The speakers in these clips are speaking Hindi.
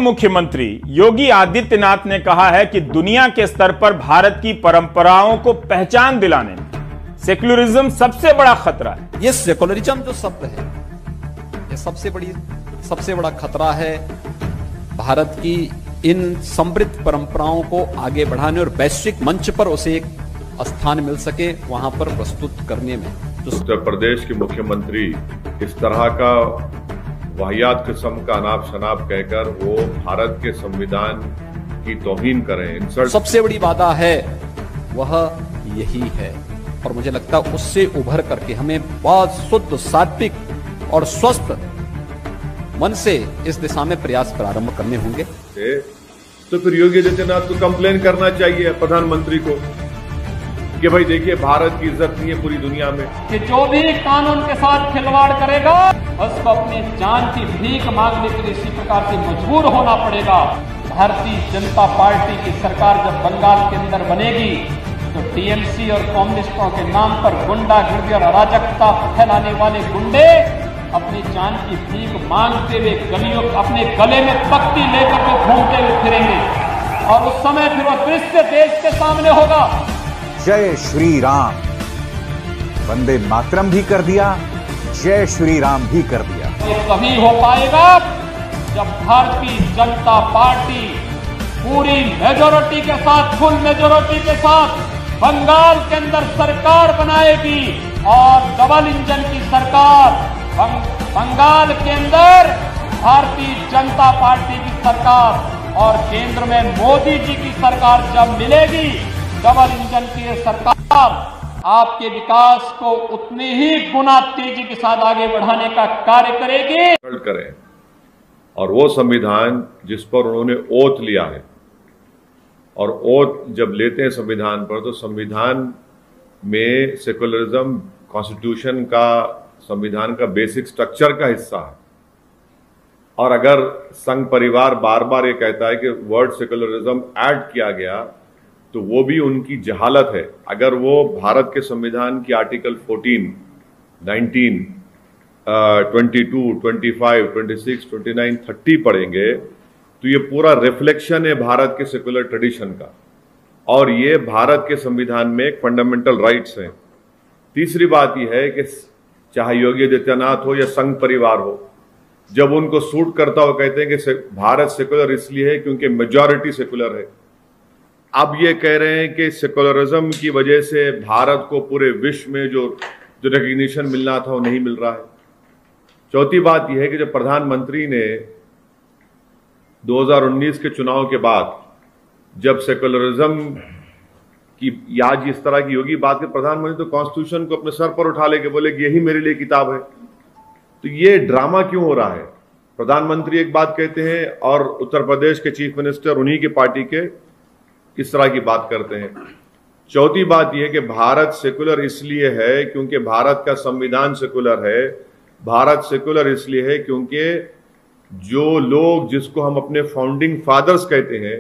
मुख्यमंत्री योगी आदित्यनाथ ने कहा है कि दुनिया के स्तर पर भारत की परंपराओं को पहचान दिलाने में सेक्युलरिज्म सबसे बड़ा खतरा है। ये सेक्युलरिज्म जो शब्द है, ये सबसे बड़ा खतरा है भारत की इन समृद्ध परंपराओं को आगे बढ़ाने और वैश्विक मंच पर उसे एक स्थान मिल सके, वहां पर प्रस्तुत करने में। उत्तर प्रदेश के मुख्यमंत्री इस तरह का वाहियात किस्म का अनाप शनाप कहकर वो भारत के संविधान की तौहीन करें। सबसे बड़ी बाधा है वह यही है, और मुझे लगता है उससे उभर करके हमें बहुत शुद्ध, सात्विक और स्वस्थ मन से इस दिशा में प्रयास प्रारंभ करने होंगे। तो फिर योगी आदित्यनाथ को कंप्लेन करना चाहिए प्रधानमंत्री को कि भाई देखिए, भारत की इज्जत नहीं है पूरी दुनिया में, कि जो भी कानून के साथ खिलवाड़ करेगा उसको अपनी जान की भीख मांगने के लिए इसी प्रकार से मजबूर होना पड़ेगा। भारतीय जनता पार्टी की सरकार जब बंगाल के अंदर बनेगी तो टीएमसी और कम्युनिस्टों के नाम पर गुंडागर्दी और अराजकता फैलाने वाले गुंडे अपनी जान की भीख मांगते हुए गलियों, अपने गले में तख्ती लेकर के घूमते हुए फिरेंगे, और उस समय फिर वो दृश्य देश के सामने होगा। जय श्री राम, वंदे मातरम भी कर दिया, जय श्री राम भी कर दिया। ये तभी हो पाएगा जब भारतीय जनता पार्टी पूरी मेजोरिटी के साथ, फुल मेजोरिटी के साथ बंगाल के अंदर सरकार बनाएगी, और डबल इंजन की सरकार बंगाल के अंदर भारतीय जनता पार्टी की सरकार और केंद्र में मोदी जी की सरकार जब मिलेगी, डबल इंजन की सरकार आपके विकास को उतनी ही गुना तेजी के साथ आगे बढ़ाने का कार्य करेगी। और वो संविधान जिस पर उन्होंने ओथ लिया है, और ओथ जब लेते हैं संविधान पर, तो संविधान में सेक्युलरिज्म कॉन्स्टिट्यूशन का, संविधान का बेसिक स्ट्रक्चर का हिस्सा है। और अगर संघ परिवार बार बार ये कहता है कि वर्ड सेक्युलरिज्म ऐड किया गया, तो वो भी उनकी जहालत है। अगर वो भारत के संविधान की आर्टिकल 14, 19, 22, 25, 26, 29, 30 पढ़ेंगे तो ये पूरा रिफ्लेक्शन है भारत के सेक्युलर ट्रेडिशन का, और ये भारत के संविधान में एक फंडामेंटल राइट्स हैं। तीसरी बात यह है कि चाहे योगी आदित्यनाथ हो या संघ परिवार हो, जब उनको सूट करता हो कहते हैं कि भारत सेक्युलर इसलिए है क्योंकि मेजॉरिटी सेक्युलर है। अब ये कह रहे हैं कि सेक्युलरिज्म की वजह से भारत को पूरे विश्व में जो रिकग्निशन मिलना था वो नहीं मिल रहा है। चौथी बात यह है कि जब प्रधानमंत्री ने 2019 के चुनाव के बाद जब सेक्युलरिज्म की आज इस तरह की होगी बात, के प्रधानमंत्री तो कॉन्स्टिट्यूशन को अपने सर पर उठा लेके बोले कि यही मेरे लिए किताब है। तो ये ड्रामा क्यों हो रहा है? प्रधानमंत्री एक बात कहते हैं और उत्तर प्रदेश के चीफ मिनिस्टर उन्हीं के पार्टी के इस तरह की बात करते हैं। चौथी बात यह कि भारत सेकुलर इसलिए है क्योंकि भारत का संविधान सेकुलर है। भारत सेकुलर इसलिए है क्योंकि जो लोग जिसको हम अपने फाउंडिंग फादर्स कहते हैं,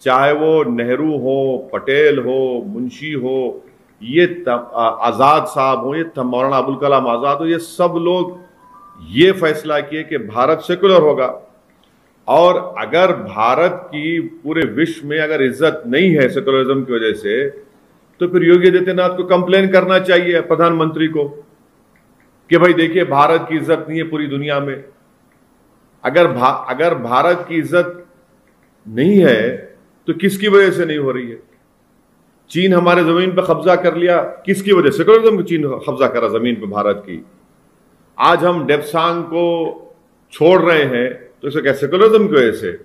चाहे वो नेहरू हो, पटेल हो, मुंशी हो, ये आज़ाद साहब हो, ये मौलाना अबुल कलाम आज़ाद हो, ये सब लोग ये फैसला किए कि भारत सेकुलर होगा। और अगर भारत की पूरे विश्व में अगर इज्जत नहीं है सेकुलरिज्म की वजह से, तो फिर योगी आदित्यनाथ को कंप्लेन करना चाहिए प्रधानमंत्री को कि भाई देखिए, भारत की इज्जत नहीं है पूरी दुनिया में। अगर भारत की इज्जत नहीं है तो किसकी वजह से नहीं हो रही है? चीन हमारे जमीन पर कब्जा कर लिया, किसकी वजह से? सेकुलरिज्म की चीन कब्जा करा जमीन पर भारत की। आज हम डेप्सांग को छोड़ रहे हैं तो इसे क्या सेकुलरिज्म की वजह से?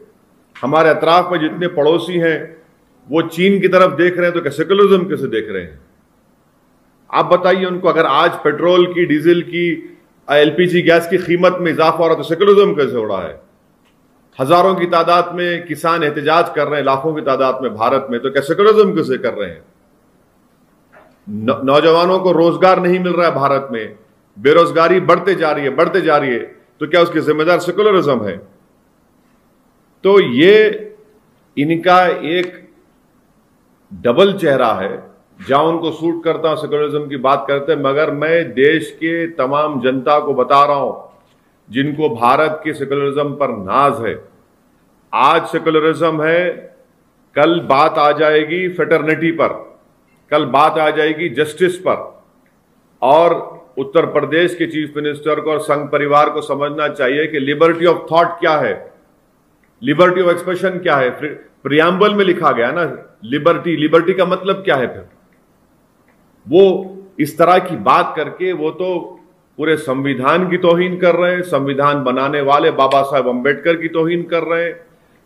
हमारे अतराफ में जितने पड़ोसी हैं वो चीन की तरफ देख रहे हैं तो क्या सेकुलरिज्म कैसे देख रहे हैं? आप बताइए उनको। अगर आज पेट्रोल की, डीजल की, एलपीजी गैस की कीमत में इजाफा हो रहा है तो सेकुलरिज्म कैसे हो रहा है? हजारों की तादाद में किसान एहतजाज कर रहे हैं, लाखों की तादाद में भारत में, तो क्या सेकुलरिज्म कैसे कर रहे हैं? नौजवानों को रोजगार नहीं मिल रहा है भारत में, बेरोजगारी बढ़ते जा रही है, तो क्या उसकी जिम्मेदार सेकुलरिज्म है? तो ये इनका एक डबल चेहरा है। जहां उनको सूट करता हूं सेकुलरिज्म की बात करते हैं, मगर मैं देश के तमाम जनता को बता रहा हूं जिनको भारत के सेकुलरिज्म पर नाज है आज सेकुलरिज्म है, कल बात आ जाएगी फेटर्निटी पर, कल बात आ जाएगी जस्टिस पर। और उत्तर प्रदेश के चीफ मिनिस्टर को और संघ परिवार को समझना चाहिए कि लिबर्टी ऑफ थॉट क्या है, लिबर्टी ऑफ एक्सप्रेशन क्या है। प्रियम्बल में लिखा गया ना लिबर्टी, लिबर्टी का मतलब क्या है? फिर वो इस तरह की बात करके वो तो पूरे संविधान की तौहीन कर रहे हैं, संविधान बनाने वाले बाबा साहब अंबेडकर की तौहीन कर रहे हैं,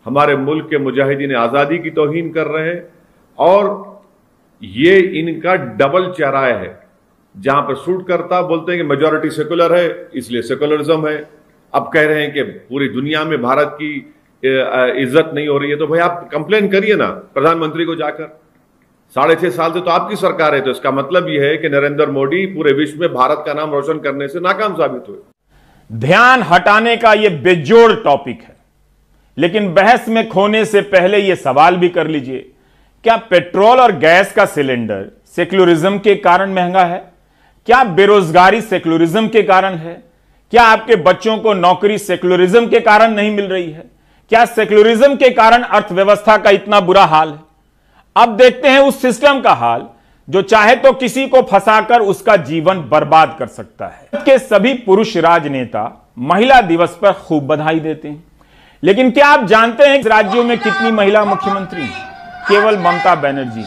हमारे मुल्क के मुजाहिदीन आजादी की तौहीन कर रहे हैं। और ये इनका डबल चेहरा है, जहां पर सूट करता बोलते हैं कि मेजॉरिटी सेकुलर है इसलिए सेकुलरिज्म है, अब कह रहे हैं कि पूरी दुनिया में भारत की इज्जत नहीं हो रही है। तो भाई आप कंप्लेन करिए ना प्रधानमंत्री को जाकर। 6.5 साल से तो आपकी सरकार है, तो इसका मतलब यह है कि नरेंद्र मोदी पूरे विश्व में भारत का नाम रोशन करने से नाकाम साबित हुए। ध्यान हटाने का यह बेजोड़ टॉपिक है, लेकिन बहस में खोने से पहले यह सवाल भी कर लीजिए, क्या पेट्रोल और गैस का सिलेंडर सेक्युलरिज्म के कारण महंगा है? क्या बेरोजगारी सेक्युलरिज्म के कारण है? क्या आपके बच्चों को नौकरी सेक्युलरिज्म के कारण नहीं मिल रही है? क्या सेक्युलरिज्म के कारण अर्थव्यवस्था का इतना बुरा हाल है? अब देखते हैं उस सिस्टम का हाल जो चाहे तो किसी को फंसाकर उसका जीवन बर्बाद कर सकता है। के सभी पुरुष राजनेता महिला दिवस पर खूब बधाई देते हैं, लेकिन क्या आप जानते हैं राज्यों में कितनी महिला मुख्यमंत्री? केवल ममता बनर्जी।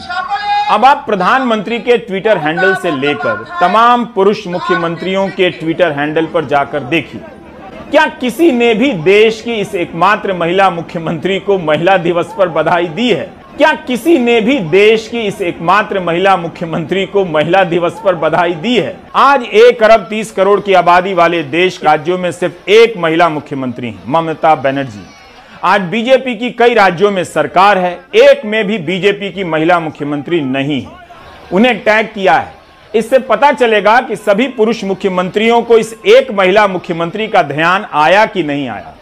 अब आप प्रधानमंत्री के ट्विटर हैंडल से लेकर तमाम पुरुष मुख्यमंत्रियों के ट्विटर हैंडल पर जाकर देखिए, क्या किसी ने भी देश की इस एकमात्र महिला मुख्यमंत्री को महिला दिवस पर बधाई दी है? क्या किसी ने भी देश की इस एकमात्र महिला मुख्यमंत्री को महिला दिवस पर बधाई दी है? आज 1 अरब 30 करोड़ की आबादी वाले देश राज्यों में सिर्फ एक महिला मुख्यमंत्री है, ममता बनर्जी। आज बीजेपी की कई राज्यों में सरकार है, एक में भी बीजेपी की महिला मुख्यमंत्री नहीं है। उन्हें टैग किया है। इससे पता चलेगा कि सभी पुरुष मुख्यमंत्रियों को इस एक महिला मुख्यमंत्री का ध्यान आया कि नहीं आया।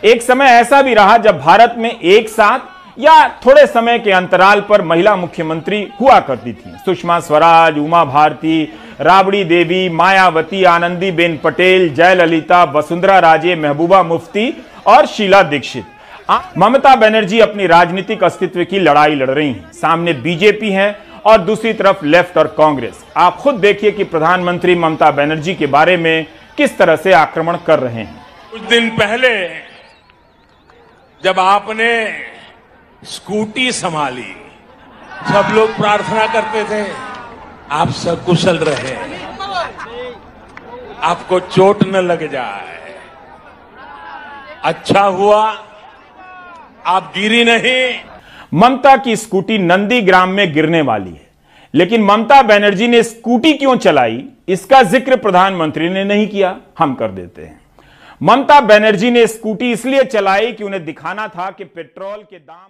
एक समय ऐसा भी रहा जब भारत में एक साथ या थोड़े समय के अंतराल पर महिला मुख्यमंत्री हुआ करती थी। सुषमा स्वराज, उमा भारती, राबड़ी देवी, मायावती, आनंदीबेन पटेल, जयललिता, वसुंधरा राजे, महबूबा मुफ्ती और शीला दीक्षित। ममता बनर्जी अपनी राजनीतिक अस्तित्व की लड़ाई लड़ रही हैं। सामने बीजेपी है और दूसरी तरफ लेफ्ट और कांग्रेस। आप खुद देखिए कि प्रधानमंत्री ममता बनर्जी के बारे में किस तरह से आक्रमण कर रहे हैं। कुछ दिन पहले जब आपने स्कूटी संभाली, सब लोग प्रार्थना करते थे आप सकुशल रहे, आपको चोट न लग जाए। अच्छा हुआ आप गिरी नहीं। ममता की स्कूटी नंदीग्राम में गिरने वाली है, लेकिन ममता बनर्जी ने स्कूटी क्यों चलाई इसका जिक्र प्रधानमंत्री ने नहीं किया। हम कर देते हैं। ममता बनर्जी ने स्कूटी इसलिए चलाई कि उन्हें दिखाना था कि पेट्रोल के दाम